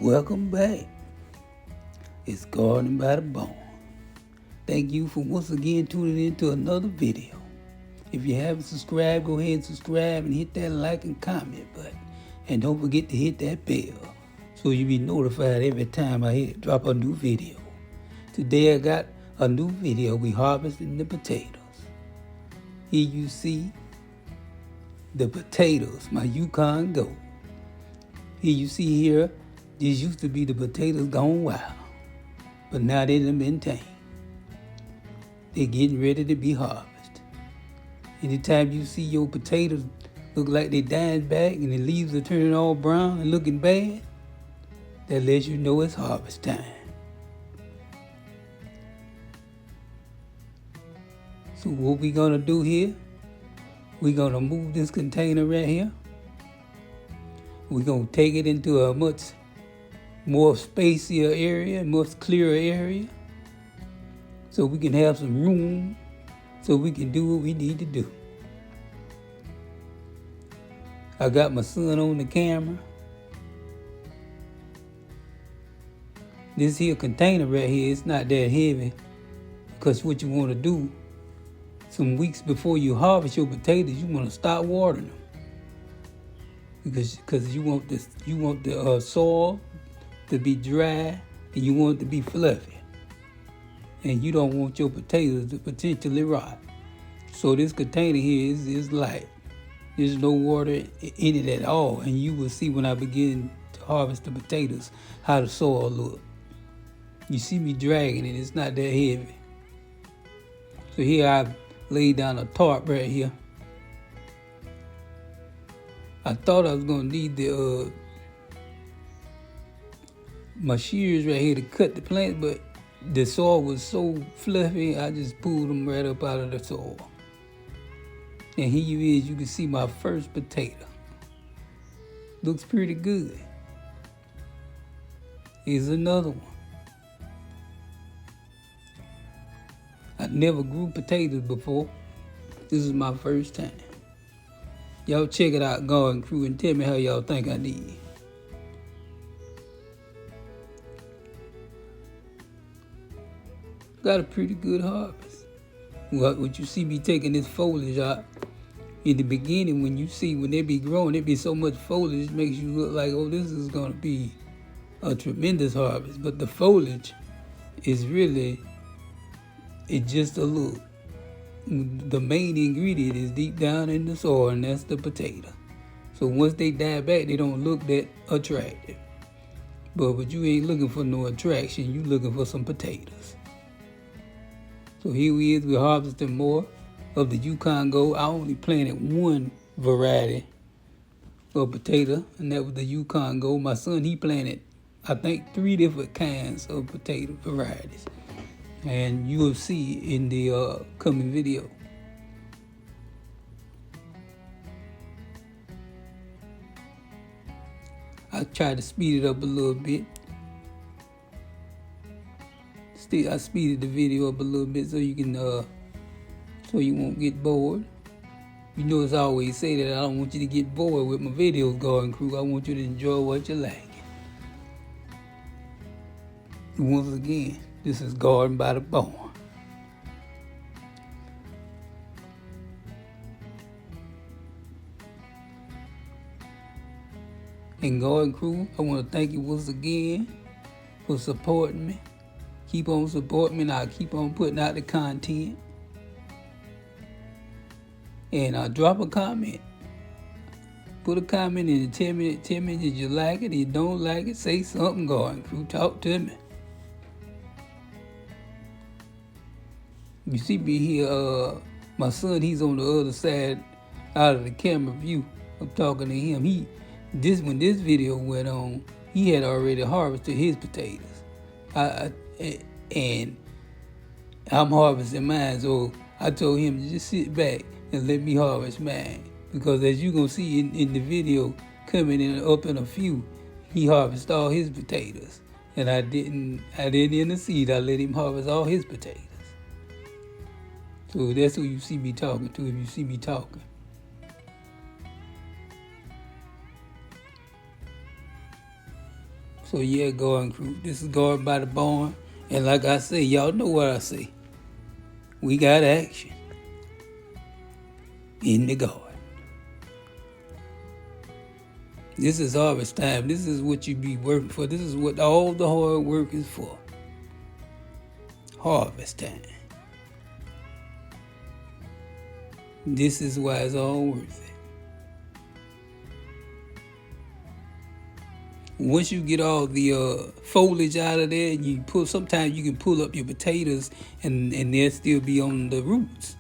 welcome back. It's Garden by the Bone. Thank you for once again tuning in to another video. If you haven't subscribed, go ahead and subscribe and hit that like and comment button. And don't forget to hit that bell so you'll be notified every time I drop a new video. Today I got a new video. We harvesting the potatoes. Here you see the potatoes, my Yukon goat. Here you see here, these used to be the potatoes gone wild, but now they done been tamed. They're getting ready to be harvested. Anytime you see your potatoes look like they dying back and the leaves are turning all brown and looking bad, that lets you know it's harvest time. So what we gonna do here, we're gonna move this container right here. We're gonna take it into a much more spacier area, much clearer area, so we can have some room so we can do what we need to do. I got my son on the camera. This here container right here, it's not that heavy, because what you want to do, some weeks before you harvest your potatoes, you want to stop watering them, because you want the soil to be dry and you want it to be fluffy, and you don't want your potatoes to potentially rot. So this container here is light. There's no water in it at all, and you will see when I begin to harvest the potatoes how the soil look. You see me dragging it, it's not that heavy. So here I've laid down a tarp right here. I thought I was gonna need my shears right here to cut the plants, but the soil was so fluffy, I just pulled them right up out of the soil. And here you can see my first potato. Looks pretty good. Here's another one. I never grew potatoes before. This is my first time. Y'all check it out, Garden Crew, and tell me how y'all think I did. Got a pretty good harvest. What you see me taking this foliage out, in the beginning when they be growing, it be so much foliage, it makes you look like, oh, this is gonna be a tremendous harvest. But the foliage is really, it's just a look. The main ingredient is deep down in the soil, and that's the potato. So once they die back, they don't look that attractive. But you ain't looking for no attraction, you looking for some potatoes. So here we're harvesting more of the Yukon Gold. I only planted one variety of potato, and that was the Yukon Gold. My son, he planted, I think, 3 different kinds of potato varieties. And you will see in the coming video. I tried to speed it up a little bit. I speeded the video up a little bit so you can, so you won't get bored. You notice I always say that I don't want you to get bored with my videos, Garden Crew. I want you to enjoy what you like. And once again, this is Garden by the Bone. And Garden Crew, I want to thank you once again for supporting me. Keep on supporting me, and I'll keep on putting out the content. And drop a comment. Put a comment in and tell me that you like it. If you don't like it, say something, Garden Crew. Talk to me. You see me here, my son, he's on the other side out of the camera view. I'm talking to him. When this video went on, he had already harvested his potatoes. And I'm harvesting mine, so I told him to just sit back and let me harvest mine. Because as you're going to see in the video coming up in a few, he harvested all his potatoes. And I didn't intercede. I let him harvest all his potatoes. So that's who you see me talking to if you see me talking. So yeah, garden crew, this is Garden by the Barn. And like I say, y'all know what I say. We got action in the garden. This is harvest time. This is what you be working for. This is what all the hard work is for. Harvest time. This is why it's all worth it. Once you get all the foliage out of there, you pull. Sometimes you can pull up your potatoes, and they'll still be on the roots.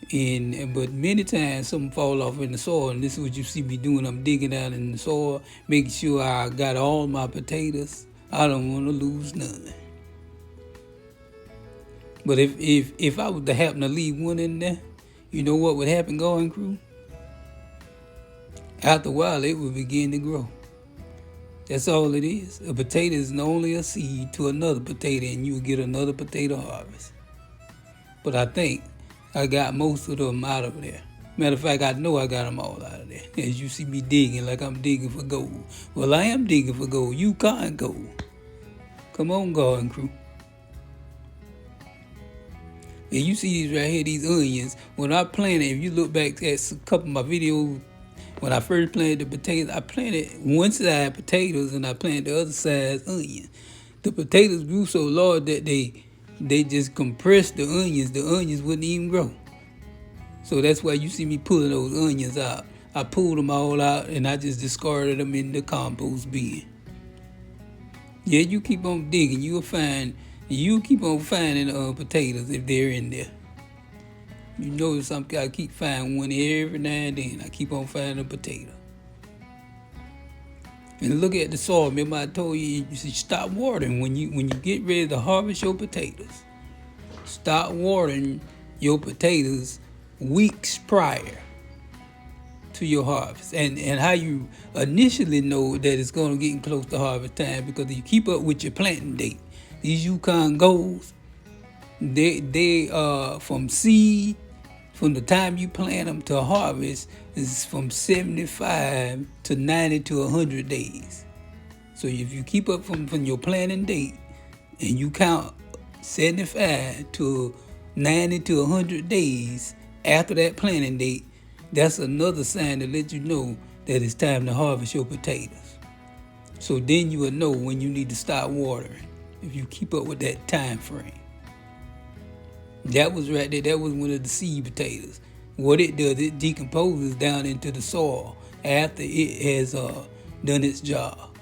But many times something fall off in the soil, and this is what you see me doing. I'm digging down in the soil, making sure I got all my potatoes. I don't want to lose none. But if I was to happen to leave one in there, you know what would happen, garden crew? After a while, it would begin to grow. That's all it is. A potato is only a seed to another potato, and you will get another potato harvest. But I think I got most of them out of there. Matter of fact, I know I got them all out of there. As you see me digging like I'm digging for gold. Well, I am digging for gold. Yukon gold. Come on, garden crew. And you see these right here, these onions. When I planted, if you look back at a couple of my videos, when I first planted the potatoes, I planted one side potatoes and I planted the other side onions. The potatoes grew so large that they just compressed the onions. The onions wouldn't even grow. So that's why you see me pulling those onions out. I pulled them all out and I just discarded them in the compost bin. Yeah, you keep on digging, you'll keep on finding potatoes if they're in there. You notice I keep finding one every now and then. I keep on finding a potato. And look at the soil. Remember I told you should stop watering when you get ready to harvest your potatoes. Stop watering your potatoes weeks prior to your harvest. And how you initially know that it's going to get close to harvest time, because if you keep up with your planting date. These Yukon golds, they from seed, from the time you plant them to harvest, is from 75 to 90 to 100 days. So if you keep up from your planting date and you count 75 to 90 to 100 days after that planting date, that's another sign to let you know that it's time to harvest your potatoes. So then you will know when you need to start watering, if you keep up with that time frame. That was right there. That was one of the seed potatoes. What it does, it decomposes down into the soil after it has done its job.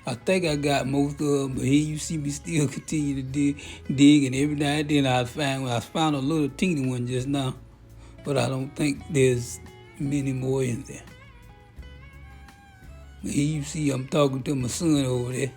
I think I got most of them, but here you see me still continue to dig, and every now and then I found a little teeny one just now, but I don't think there's many more in there. Here you see I'm talking to my son over there.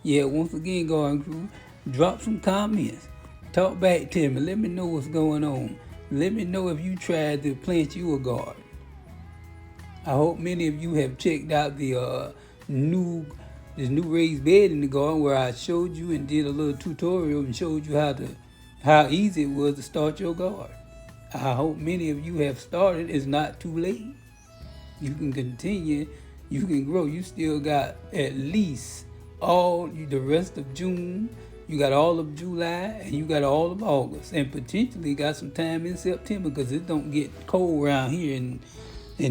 Yeah, once again, garden crew, drop some comments. Talk back to me. Let me know what's going on. Let me know if you tried to plant you a garden. I hope many of you have checked out the new raised bed in the garden, where I showed you and did a little tutorial and showed you how easy it was to start your garden. I hope many of you have started. It's not too late. You can continue. You can grow. You still got at least all the rest of June. You got all of July, and you got all of August, and potentially got some time in September, because it don't get cold around here in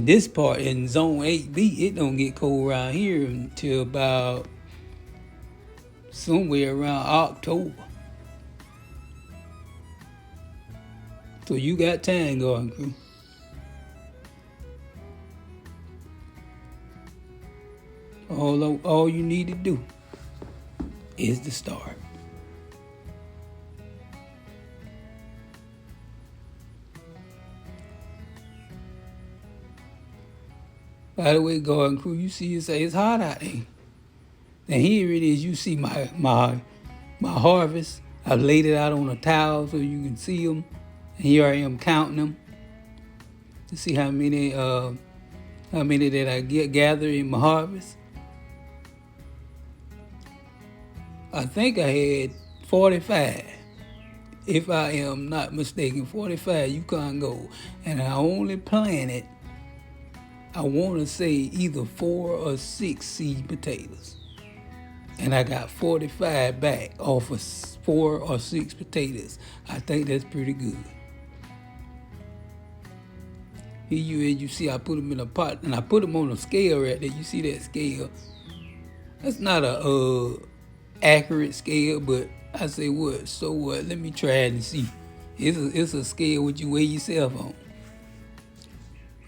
this part, in zone 8B. It don't get cold around here until about somewhere around October. So you got time, garden crew. All you need to do is to start. By the way, garden crew, you see it's hot out there. And here it is. You see my harvest. I've laid it out on a towel so you can see them. And here I am counting them. to see how many that I gather in my harvest. I think I had 45, if I am not mistaken, 45 Yukon Gold. And I only planted, I want to say, either 4 or 6 seed potatoes. And I got 45 back off of 4 or 6 potatoes. I think that's pretty good. Here you see I put them in a pot, and I put them on a scale right there. You see that scale? That's not a accurate scale, but I say what? So what? Let me try it and see. It's a scale what you weigh yourself on.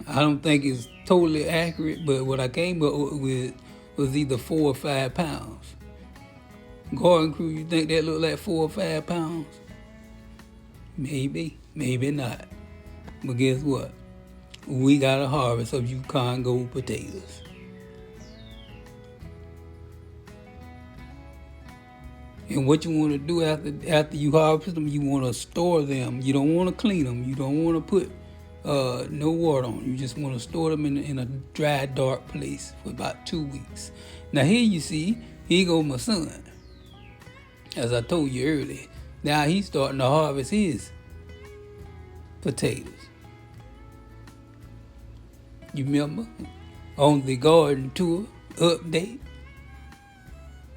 I don't think it's totally accurate, but what I came up with was either 4 or 5 pounds. Garden crew, you think that look like 4 or 5 pounds? Maybe, maybe not. But guess what? We got a harvest of Yukon Gold potatoes. And what you want to do after you harvest them, you want to store them. You don't want to clean them. You don't want to put no water on them. You just want to store them in a dry, dark place for about 2 weeks. Now here you see, here go my son. As I told you earlier, now he's starting to harvest his potatoes. You remember on the garden tour update?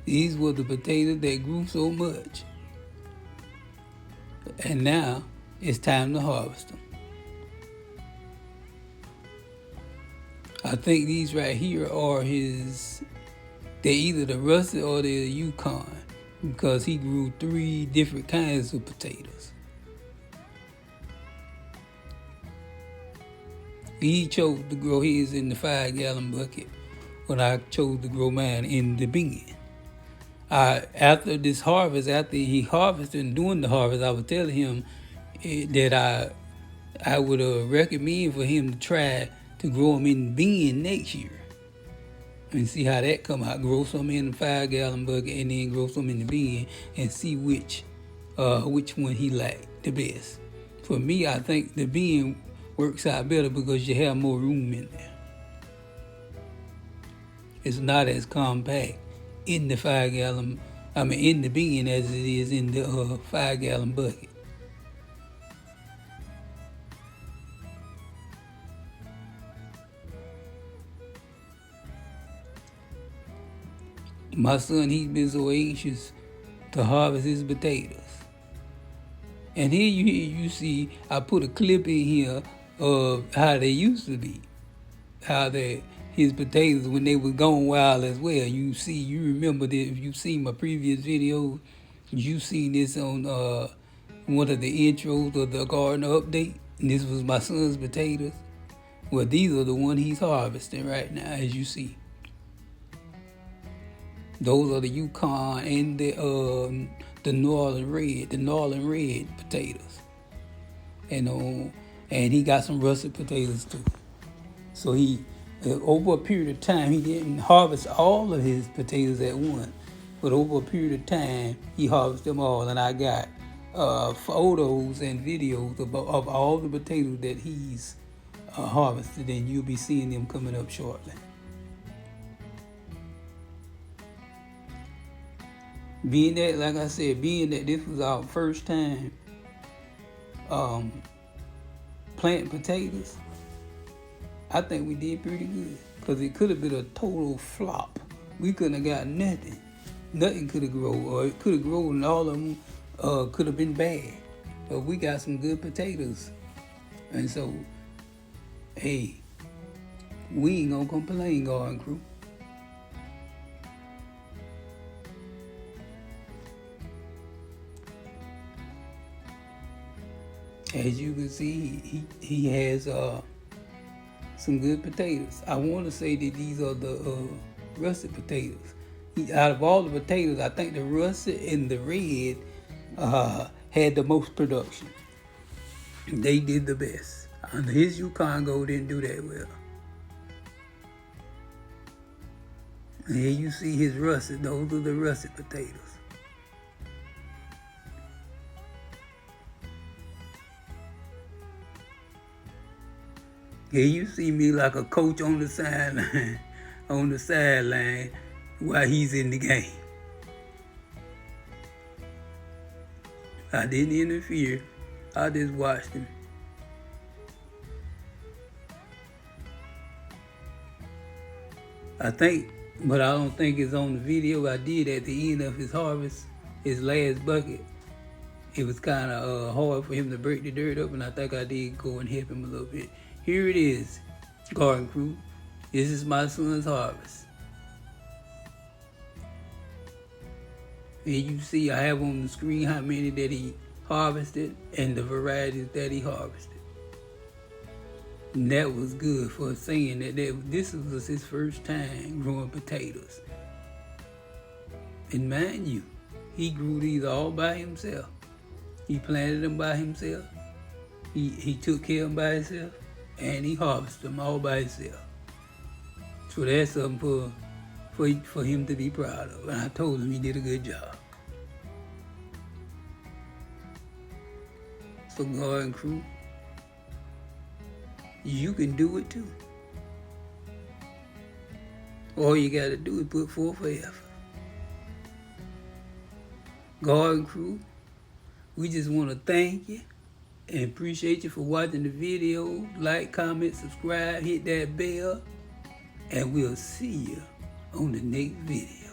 These were the potatoes that grew so much. And now it's time to harvest them. I think these right here are they're either the Russet or they're the Yukon, because he grew 3 different kinds of potatoes. He chose to grow his in the 5-gallon bucket, when I chose to grow mine in the bin. After this harvest, after he harvested and doing the harvest, I was telling him that I would recommend for him to try to grow them in the bin next year and see how that come out. Grow some in the 5-gallon bucket and then grow some in the bin and see which one he liked the best. For me, I think the bin works out better because you have more room in there. It's not as compact in the 5-gallon, in the bin as it is in the 5-gallon bucket. My son, he's been so anxious to harvest his potatoes. And here you see, I put a clip in here of how they used to be. How his potatoes, when they was gone wild as well. You remember that if you've seen my previous video, you seen this on one of the intros of the garden update. And this was my son's potatoes. Well, these are the ones he's harvesting right now, as you see. Those are the Yukon and the Norland red potatoes. And he got some russet potatoes too. So he, over a period of time, he didn't harvest all of his potatoes at once, but over a period of time, he harvested them all. And I got photos and videos of all the potatoes that he's harvested, and you'll be seeing them coming up shortly. Being that, like I said, this was our first time planting potatoes, I think we did pretty good, because it could have been a total flop. We couldn't have got nothing. Nothing could have grown, or it could have grown and all of them could have been bad. But we got some good potatoes. And so, hey, we ain't gonna complain, garden crew. As you can see, he has some good potatoes. I want to say that these are the russet potatoes. Out of all the potatoes, I think the russet and the red had the most production. They did the best. His Yukon Gold didn't do that well. And here you see his russet. Those are the russet potatoes. Here you see me like a coach on the sideline, on the sideline while he's in the game. I didn't interfere. I just watched him. I think, but I don't think it's on the video I did at the end of his harvest, his last bucket. It was kind of hard for him to break the dirt up, and I think I did go and help him a little bit. Here it is, garden crew. This is my son's harvest. And you see I have on the screen how many that he harvested and the varieties that he harvested. And that was good for saying that this was his first time growing potatoes. And mind you, he grew these all by himself. He planted them by himself. He took care of them by himself, and he harvested them all by himself. So that's something for him to be proud of. And I told him he did a good job. So garden crew, you can do it too. All you gotta do is put forth effort. Garden crew, we just wanna thank you and appreciate you for watching the video. Like, comment, subscribe, hit that bell, and we'll see you on the next video.